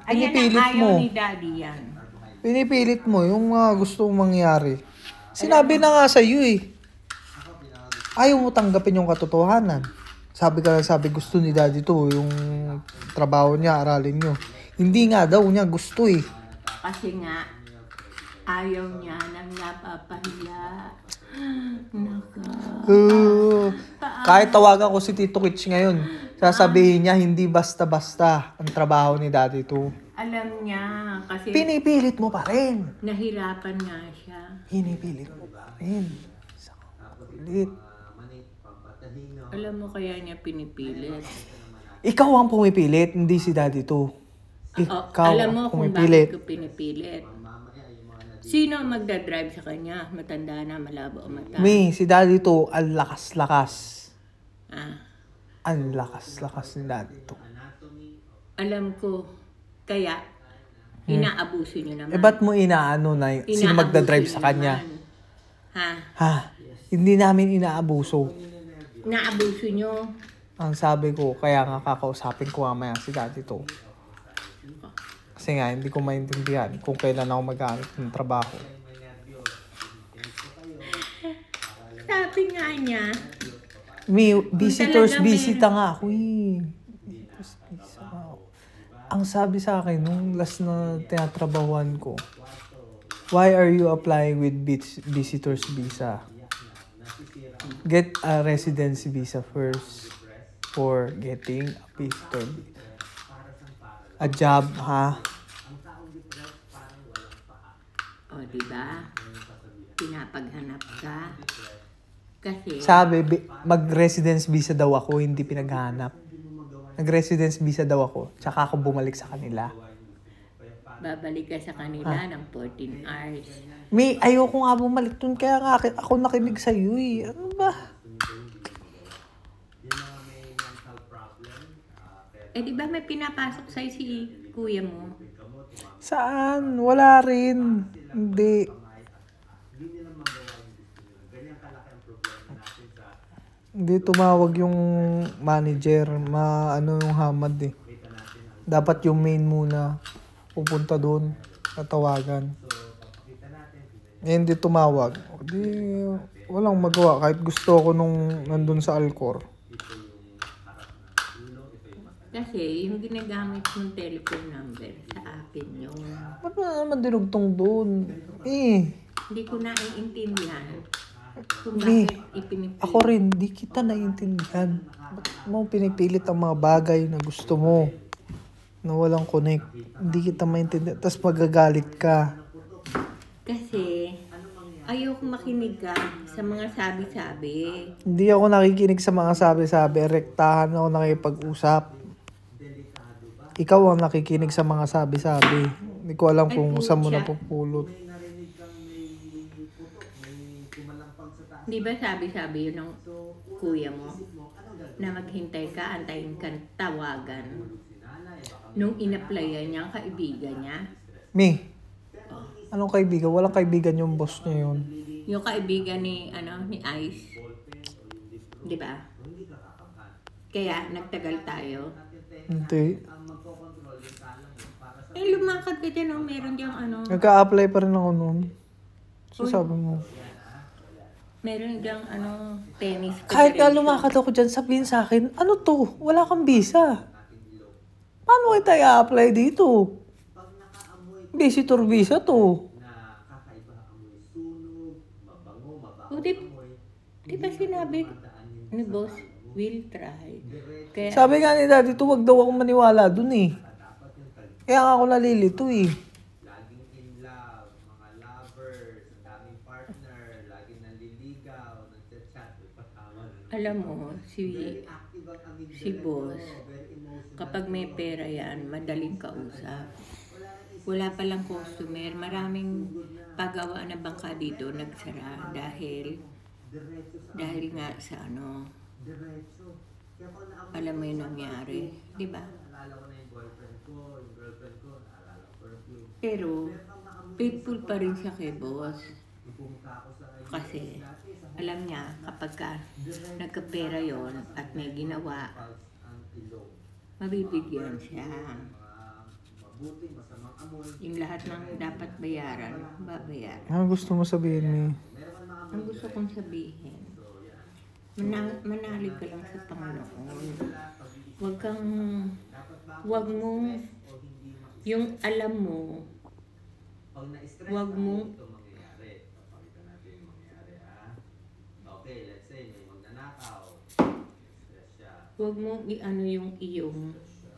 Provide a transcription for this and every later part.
Ayan ang Pinipilit ayaw mo. ni Daddy yan. Pinipilit mo yung gusto mong mangyari. Sinabi na nga sa'yo eh. Ayaw mo tanggapin yung katotohanan. Sabi ka lang, sabi gusto ni Daddy to, yung trabaho niya, aralin nyo. Hindi nga daw niya gusto eh. Kasi nga, ayaw niya nang napapahiya. Kahit tawagan ko si Tito Kitch ngayon, sasabihin niya hindi basta-basta ang trabaho ni Daddy to. Alam niya, kasi Pinipilit mo pa rin. nahirapan nga siya. Pinipilit mo pa rin. Pilit. Alam mo kaya niya pinipilit. Ikaw ang pumipilit, hindi si Daddy to. Ikaw Alam mo ang kung pumipilit. bakit ko pinipilit. Sino ang magdadrive sa kanya? Matanda na, malabo ang mata. Me, si Daddy to, ang lakas-lakas. Ah, Ang lakas-lakas ni Daddy to. alam ko, kaya inaabuso niyo naman. Ba't mo inaano na sino Inaabuso magdadrive niyo sa kanya? naman. Ha? Ha? Hindi namin inaabuso. Naabuso niyo. Ang sabi ko, kaya nga kakausapin ko mamaya si Daddy to. Kasi nga, hindi ko maintindihan kung kailan ako mag-aanit ng trabaho. Sabi nga niya, May visitors talagang bisita nga ako eh. Visitors visa nga ako. Ang sabi sa akin nung last na tinatrabahuan ko, why are you applying with visitors visa? Get a residency visa first for getting a visitor visa. A job, ha? o diba, pinapaghanap ka. Kasi, Sabi, mag-residence visa daw ako, hindi pinaghahanap. Nag-residence visa daw ako, tsaka ako bumalik sa kanila. babalik ka sa kanila ng 14 hours. May, ayoko nga bumalik dun, kaya nga ako nakinig sa'yo eh. Ano ba? Eh di ba may pinapasok sa'yo si kuya mo? Saan? Wala rin. Hindi. Hindi tumawag yung manager. Ano yung hamad eh. Dapat yung main muna pupunta doon. Tatawagan. Eh, hindi tumawag. Di, walang magawa. Kahit gusto ko nung nandun sa Alcor. Kasi yung ginagamit mong telephone number sa akin yun. Ba't mo naman dinugtong doon? Eh. Hindi ko naiintindihan kung Hindi. bakit ipinipilit. Ako rin, di kita naiintindihan. Ba't mo pinipilit ang mga bagay na gusto mo? Na walang connect. Hindi kita maintindihan. Tapos magagalit ka. Kasi ayoko makinig ka sa mga sabi-sabi. Hindi ako nakikinig sa mga sabi-sabi. Rektahan ako nakipag-usap. Ikaw ang nakikinig sa mga sabi-sabi. Hindi ko alam kung saan mo napupulot. Di ba sabi-sabi yun ng kuya mo? Na maghintay ka, antayin ka, tawagan. Nung in-applyan niya ang kaibigan niya. Me, anong kaibigan? Walang kaibigan yung boss niya yun. Yung kaibigan ni Ice. Di ba? Kaya nagtagal tayo. Hindi. Eh, lumakad ka dyan, meron diyang Nagka-apply pa rin ako noon. So sabi mo. meron diyang tennis. Kahit nga lumakad ako dyan, sabihin sa akin, ano to? Wala kang visa. Paano kita i-apply dito? Visitor visa to. O, di ba sinabi ni boss, will try. Kaya, Sabi nga ni Daddy, wag daw akong maniwala dun eh. Kaya nga ako nalilito eh. Laging in love, mga lovers, ang daming partner, laging nanliligaw, nagchat-chat, ipatama. alam mo, si boss, kapag may pera yan, madaling kausap. Wala palang customer, maraming pagawa na bangka dito nagsara dahil nga sa alam mo yung nangyari, di ba? Naalala ko na yung boyfriend ko, yung girlfriend ko, naalala ko perfume. Pero, faithful pa rin siya kay boss. Pumunta ako sa Kasi, alam niya, kapag ka nagkapera yon at may ginawa, ang ilong. mabibigyan siya. mabuting, masamang amoy. Yung lahat ng dapat bayaran, babayaran. Ano gusto mo sabihin, Mi? Meron kang mga Ang gusto kong sabihin, so yan. manalig ka lang sa Panginoon. Huwag kang, Dapat ba huwag mong, o hindi yung alam mo, pag na-stress huwag tayo, mo, ito mangyayari. Papakita natin yung mangyayari, ha? Okay, let's say may magnanakaw. Stress siya. huwag mong i-ano yung iyong Stress siya.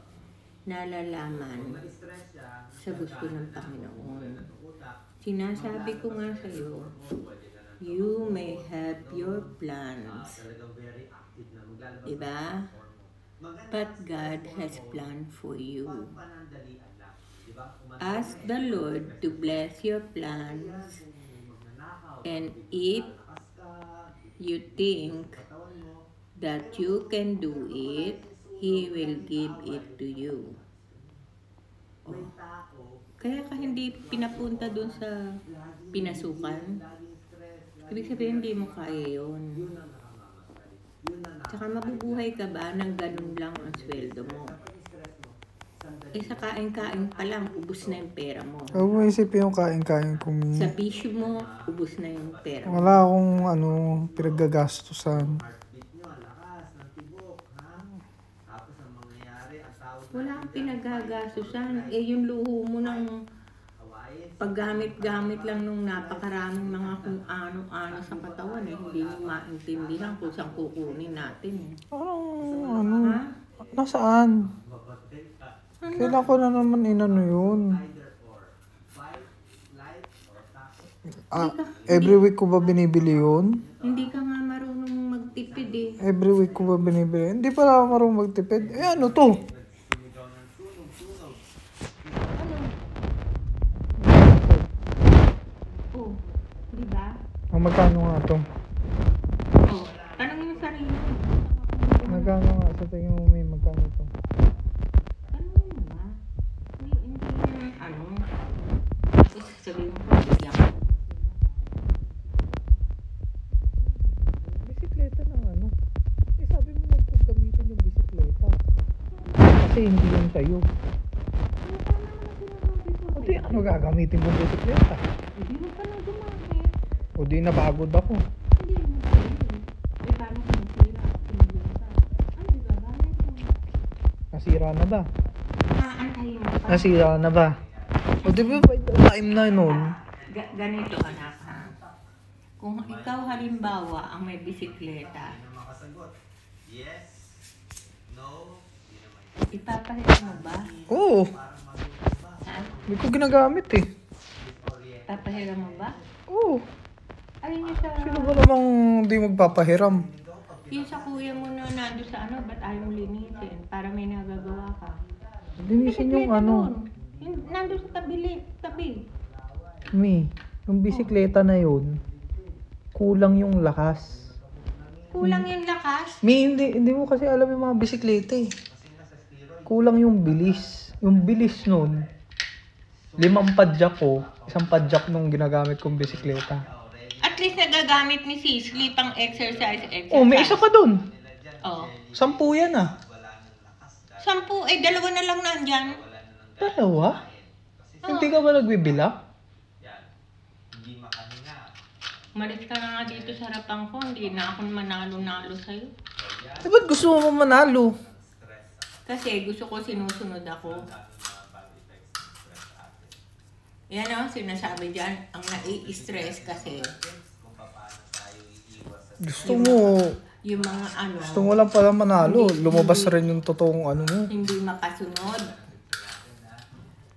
Pag nalalaman na-stress siya, sa gusto ng Panginoon. ng utak, Sinasabi ko nga sa'yo, you may have your plans, talagang very active na maglalabas diba? ng hormone. Maganda But ang God stress has hormone. planned for you. Pagpanandalian lang, diba? Ask the Lord to bless your plans, and if you think that you can do it, He will give it to you. Oh. Kaya ka hindi pinapunta dun sa pinasukan. Ibig sabihin, hindi mo kaya yun. Tsaka mabubuhay ka ba ng ganun lang ang sweldo mo? Eh sa kain-kain pa lang, ubus na yung pera mo. Huwag mo isipin yung kain-kain ko, Mi. Sa bisyo mo, ubus na yung pera mo. Wala akong pinaggagastusan. Heartbeat nyo, ang lakas ng tibok, ha? Tapos ang mangyayari, ang tawag Wala kang pinagagasusan. Eh yung luho mo ng paggamit-gamit lang nung napakaraming mga kung ano-ano sa katawan eh. Hindi mo maintindihan kung saan kukunin natin. Parang, Ha? nasaan? Kailan ko na naman inano yun? either or. Fight, flight, or tackle. Every week ko ba binibili yun? Hindi ka nga marunong magtipid eh. Every week ko ba binibili? Hindi pala ako marunong magtipid. Eh ano to? Sumigaw ng sunog-sunog. Ano? Oh, di ba? Magkano nga to? Oh, tanongin mo sarili mo. Magkano nga sa tingin mo, May? Magkano to? Tanongin mo ba? Hindi naman ano. Tapos sabihin mo, bigyan ko. Bisikleta ng ano? Eh sabi mo huwag kong gamitin yung bisikleta. Kasi hindi yun sa'yo. O di ano gagamitin kong bisikleta? Hindi mo pa nang gumamit. O di napagod ako. Hindi mo pa yun. Eh, paano kung nasira? Tumulong ka. Ano yung gagawin mo? Nasira na ba? Aantayin mo pa. Nasira na ba? O di ba by the time na nun? Ganito anak ha. Kung ikaw halimbawa ang may bisikleta, Hindi na makasagot. Yes, no, hindi naman. ipapahiram mo ba? Oo. Parang magulo ba? Ha? Hindi ko ginagamit eh. Disorient. Ipapahiram mo ba? Oo. Ayun yung sa, Sino ba namang di magpapahiram? yung sa kuya mo na nando sa ano, ba't ayaw mo linisin? Para may nagagawa ka. Linisin yung Bisikleta ano. dun. Yung nando sa tabi. Mi, yung bisikleta na yun, kulang yung lakas. Kulang yung lakas. Mi, hindi mo kasi alam yung mga bisikleta eh. Kulang yung bilis. Yung bilis nun, 5 padyak ko, 1 padyak nung ginagamit kong bisikleta. At least nagagamit ni Sisley pang exercise. Oh, may isa pa dun. Oh. 10 yan ah. 10, eh 2 na lang nandyan. 2? Hindi ka ba nagbibilang? Yan. Hindi makahinga. Umalis ka na nga dito sa harapan ko, hindi na ako manalo-nalo sa'yo. Eh, ba't gusto mo manalo? Kasi gusto ko sinusunod ako. Yan o, sinasabi dyan, ang nai-stress kasi Kung paano tayo iiwas sa Gusto mo, yung mga ano, gusto mo lang pala manalo. Lumabas rin yung totoong ano mo. hindi makasunod.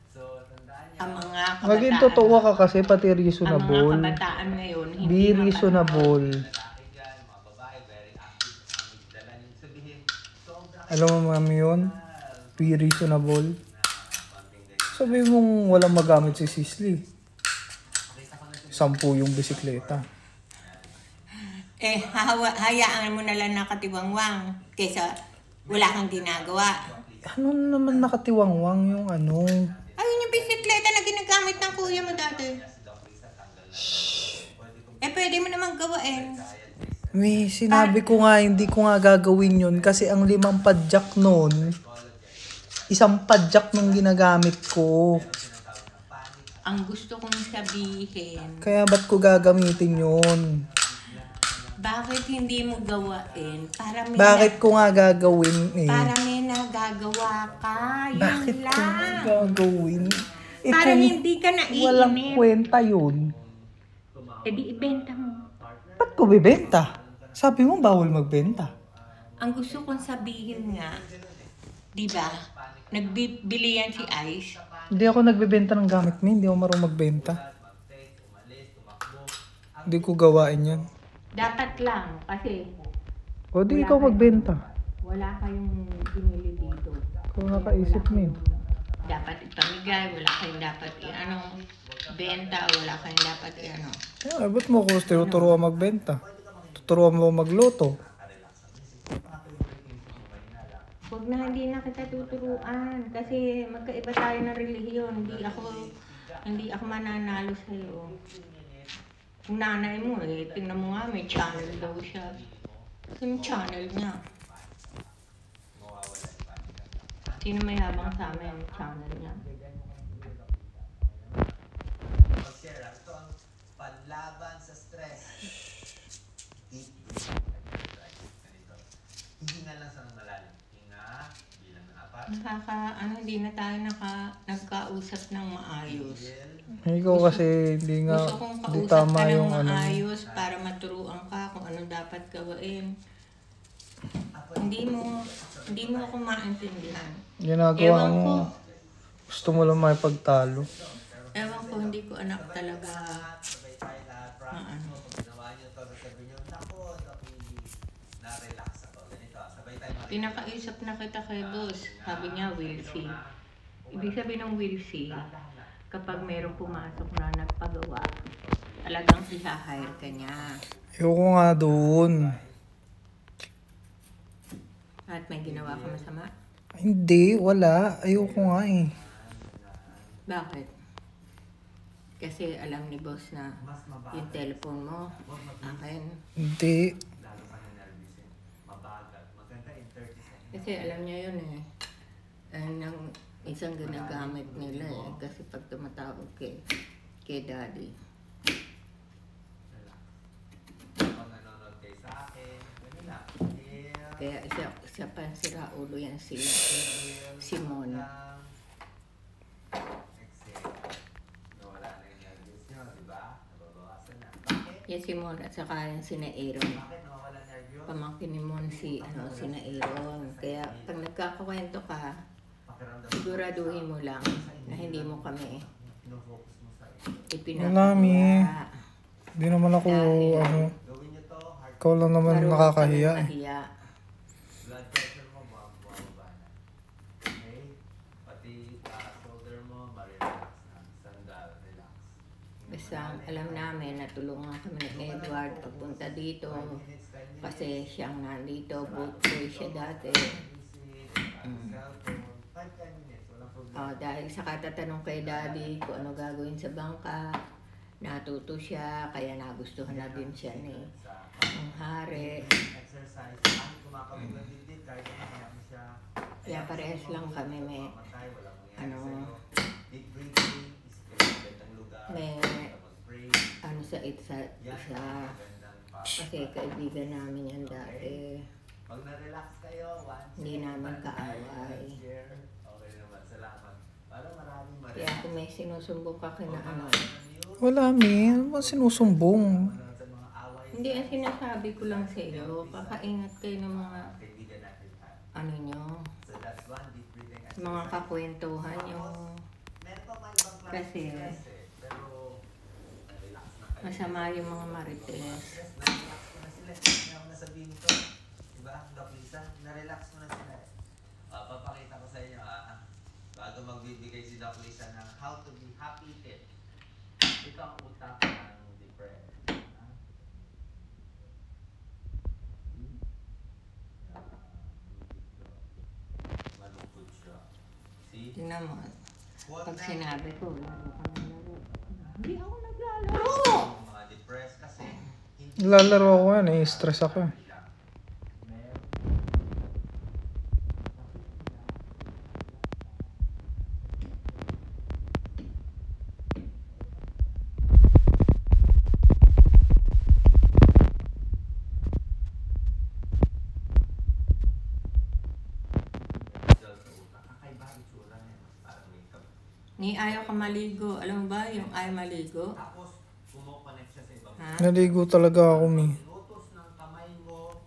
So, tandaan niya. Ang mga Maging kabataan, totoo ka kasi pati ang mga reasonable. kabataan ngayon, Be hindi makasunod. reasonable. Lalaki dyan, mga babae, very active ang magdala niyo sabihin. Sobra Alam mo mami yun? Be reasonable. na konting ganyan. Sabi mong walang magamit si Sisley. 10 yung bisikleta. Eh, hayaan mo na lang nakatiwangwang kaysa wala kang ginagawa. Ano naman nakatiwangwang yung ano? Ayun yung bisikleta na ginagamit ng kuya mo dati. Eh, pwede mo namang gawain. May sinabi ko nga hindi ko nga gagawin yun kasi ang 5 padyak nun isang padjak nung ginagamit ko. Ang gusto kong sabihin, Kaya ba't ko gagamitin yun? bakit hindi mo gawain? Bakit ko nga gagawin eh? Para may nagagawa ka. Yun Bakit ko nga lang. gagawin? Eh, Para kung hindi ka walang naiinip. kwenta yun, E di ibenta mo. ba't ko bibenta? Sabi mo bawal magbenta. Ang gusto kong sabihin nga, di ba? Nagbibili yan si Ice. Hindi ako nagbebenta ng gamit mo, hindi ako marunong magbenta. Hindi ko gawain yan. Dapat lang, kasi O di ikaw magbenta. wala kayong binili dito. Kung nakaisip mo yun. Dapat ipamigay, wala kayong dapat benta, wala kayong dapat Eh, ba't mo ko tinuturuan magbenta? Tuturuan mo magluto. Huwag na, hindi na kita tuturuan kasi magkaiba tayo ng relihiyon. Hindi ako mananalo sa'yo. Kung nanay mo tingnan mo nga, may channel daw siya. Yung channel niya. Sino may habang sa amin yung channel niya? Ito ang panlaban sa stress. Hinga lang sa malalim. Hinga, bilang na 4. Hindi na tayo nagkausap ng maayos. Ikaw kasi hindi nga, Gusto kong hindi kausap tama ka ng yung maayos para maturuan ka kung ano dapat gawin. Hindi mo ako maintindihan. ginagawa Ewan mo. ko. Gusto mo lang makipagtalo. Ewan ko, hindi ko anak talaga Sabay tayo lahat. maano. Ginawa niyo to, sabi niyo, naku, na-relax ako. Ganito, sabay tayo Pinakaisap na kita kay boss. Sabi niya, will see. Ibig sabihin ng will see, kapag mayroong pumasok na nagpagawa, talagang i-hire ka niya. Ayoko nga doon. At may ginawa ka masama? Hindi, wala. Ayoko nga eh. Bakit? Kasi alam ni boss na yung telephone mo, akin. Hindi. lalo ka na nervousin. Mabagal. Maganda in 30 seconds. Kasi alam niya yun eh. Ang isang ginagamit nila eh. Kasi pag tumatawag kay daddy. Pag nanonood kayo sa akin, ganun lang. Kaya isa pa sira ulo yan si Simon. Exhale. Nawala na yung nervous nyo, di ba? Nababawasan na. Bakit? Yan Simon at saka yung si Aaron. Bakit nawawala nervous? Pamangkin ni Mon si Aaron. Kaya pag nagkakakwento ka, Pakiramdam mo. siguraduhin mo lang na hindi mo kami Pinofocus mo sa Wala, Mi. ipinapakita. Hindi naman ako, Dahil- Gawin nyo to, heart ikaw lang naman Marunong nakakahiya kami eh. mahiya. blood pressure mo, bumababa na. Okay? Pati shoulder mo, ma-relax na. Sandal, relax. Basta alam namin na tulungan kami ni Edward pagpunta dito. Kasi siyang nandito, boot boy siya dati. Dahil sa katatanong kay daddy kung ano gagawin sa bangka, natuto siya, kaya nagustuhan na din siya ni ang hari. Exercise. Kahit kumakabig lang din, kahit kumakabig siya. Kaya parehas lang kami may Mamatay, walang mangyari ano, sa'yo. Deep breathing, isipin ang lugar. may Mag-pray. ano sa isa. Magandang Kasi kaibigan namin yan dati. Pag na-relax kayo, Hindi namin kaaway. Okay naman, salamat. Para maraming Kaya kung may sinusumbong ka kina ano, Wala, Mi. Ano ba sinusumbong? sa mga away hindi ang sinasabi ko lang sa iyo, kakaingat kayo ng mga kaibigan natin ha. ano nyo, So that's one deep breathing exercise. mga kakwentuhan nyo. Meron pa mga ibang klase Kasi stress eh. Pero relax na kayo. masama yung mga marites. Stress, na-relax mo na sila. Hindi ako nasabihin ito. Diba? Doc Lisa, na-relax mo na sila. Papakita ko sa inyo bago magbibigay si Doc Lisa ng how to be happy fit. Ito ang utak ng depressed. Malungkot siya. See? Tingnan mo, Huwag pag na. sinabi ko, lalo ka maglaro. Hindi ako naglalaro! Yung mga depressed kasi hindi Lalaro ako yan eh. Stress ako eh. lang. Meron. Ni ayaw ka maligo. Alam mo ba yung ayaw maligo? Tapos, kumokonek siya sa ibang Ha? Naligo talaga ako, Mi. Inutos ng kamay mo,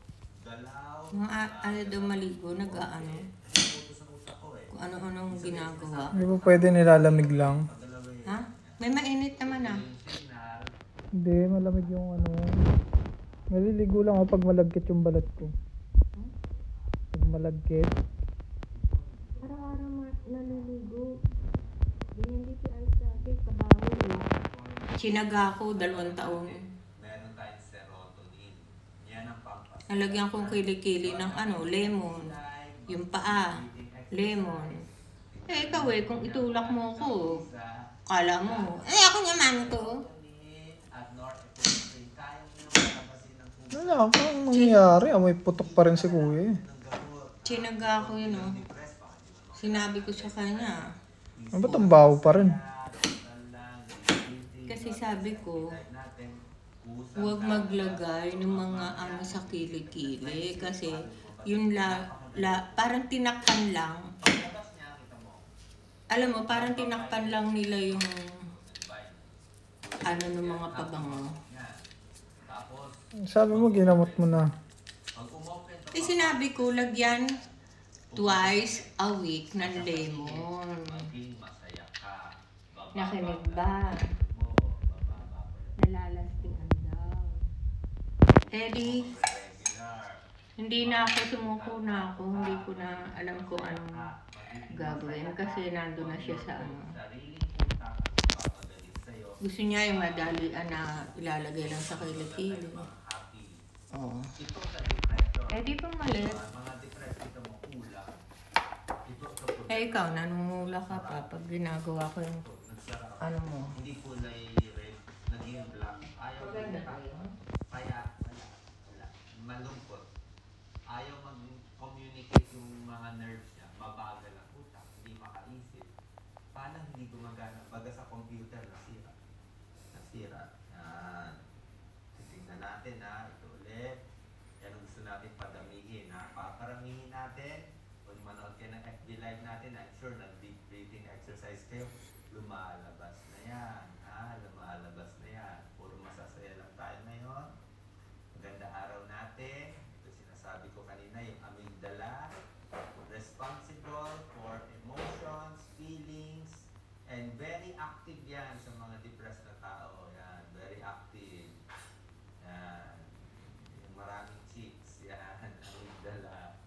galaw, Yung ayaw daw maligo, nag-aano. inutos ang utak ko eh. Kung ano-anong ginagawa. Di ba pwede nilalamig lang? Ha? May mainit naman ah. Yung signal, Hindi, malamig yung ano. Naliligo lang ako pag malagkit yung balat ko. Pag malagkit. Araw-araw naliligo. Ganyan dito ay sa akin, kabaho eh. Sinaga ko 2 taon. meron tayong serotonin. Yan ang pampas. Nalagyan kong kilikili ng lemon. Yung paa, lemon. Eh, ikaw eh, kung itulak mo ako, kala mo, ako naman to. At norepinephrine, kaya mo yung palabasin ng tubig Wala, parang nangyayari. Amoy putok pa rin si kuya eh. ng gamot. Sinaga ko yun oh. Sinabi ko sa kanya. Ano ba't ang baho pa rin? Kasi sabi ko, huwag maglagay ng mga ano sa kilikili. Kasi yun parang tinakpan lang. Alam mo, parang tinakpan lang nila yung ano ng mga pabango. Sabi mo, ginamot mo na. Eh sinabi ko, lagyan twice a week ng lemon. Nakinig ba? Nalalastingan daw. Eddie, hindi na ako, sumuko na ako. Hindi ko na alam kung anong gagawin kasi nandun na siya sa ano. Gusto niya yung madalian na ilalagay lang sa kilikili. Oo. Eh di pumalit. Eh ikaw, nanungula ka pa pag ginagawa ko yung ano mo. Hindi kulay red, naging black. Ayaw Maganda mo. ba yun? Kaya, wala. Malungkot. Ayaw mag-communicate yung mga nerves niya. Mabagal ang utak. Hindi makaisip. Paano hindi gumagana? Baga sa computer, nasira. Nasira. Yan. Titingnan natin ha. Ito ulit. Yan ang gusto natin padamihin ha. Paparamihin natin. Kung manood kayo ng FB Live natin, I'm sure nag-deep breathing exercise kayo. Lumalabas na yan. Ha? Lumalabas na yan. Puro masasaya lang tayo ngayon. Maganda araw natin. Ito sinasabi ko kanina, yung amygdala. Responsible for emotions, feelings, and very active yan sa mga depressed na tao. Yan. Very active. Yan. Yung maraming cheeks. Yan. Amygdala.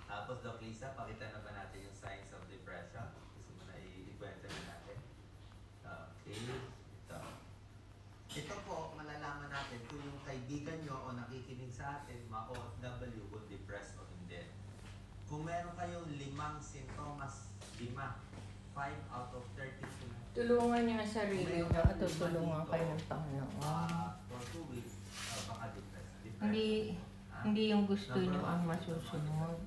Tapos, Doc Lisa, pakita na ba natin yung signs of depression? Gusto mo na ikwento na natin? Okay. Ito. Ito po, malalaman natin kung yung kaibigan nyo o nakikinig sa atin, ma-OFW, kung depressed o hindi. Kung meron kayong 5 sintomas, 5 out of 30 sintomas. Tulungan niyo ang sarili niyo at tutulungan kayo ng Panginoon. For 2 weeks, baka depressed. Hindi yung gusto niyo ang masusunod.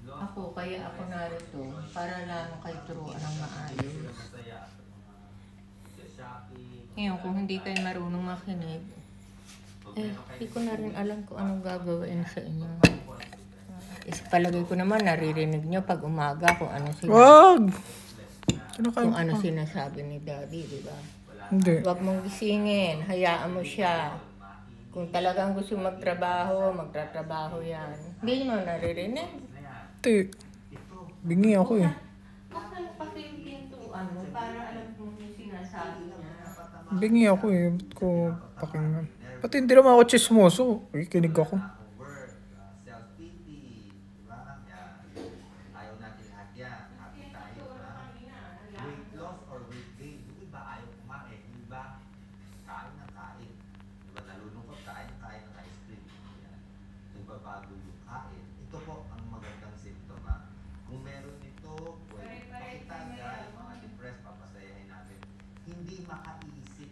Ako, kaya ako narito para lang kay turuan ng maayos. Ngayon, kung hindi kayo marunong makinig, hindi ko na rin alam kung anong gagawin sa inyo. Palagay ko naman, naririnig nyo pag umaga kung Wag! kung ano sinasabi ni Daddy, di ba? Hindi. Huwag mong gisingin, hayaan mo siya. Kung talagang gusto magtrabaho, magtatrabaho yan. Hindi mo naririnig. Hindi. Bingi ako eh. Pakimpintuan mo para alam mo yung sinasabi niya. Bingi ako eh. Ba't ko pakinggan? Pati hindi naman ako chismoso. Kikinig ako. Self-pity, diba? Ayaw natin lahat yan. Happy tayo, ha? Weight loss or weight gain. Yung iba ayaw kumain. Yung iba, kain na kain. Diba nalulungkot, kain ng ice cream. Yan. Nagbabago yung kain. Ito po ang magandang simptoma. Kung meron ito, pwede pakita niya yung mga depressed, papasayahin natin. Hindi makaisip.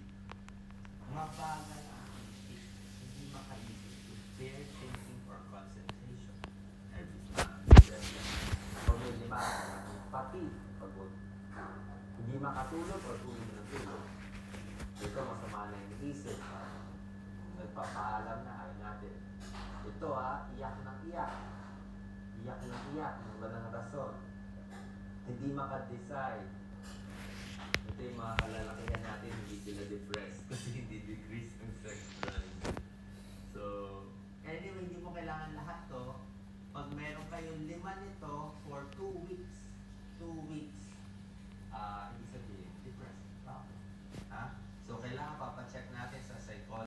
Mabagal ang isip. Hindi makaisip. Impaired thinking or concentration. Problema, pati pagod. Hindi makatulog o tulog na tulog. Ito, masama na yung isip. Nagpapaalam na ayaw natin. Ito iyak ng iyak. Iyak ng iyak ng walang rason. hindi makadecide. Ito yung mga kalalakihan natin, hindi sila depressed kasi hindi decrease ang sex drive. So, anyway, hindi mo kailangan lahat to. Pag meron kayong 5 nito for 2 weeks, 2 weeks, ibig sabihin, depressed. Ha?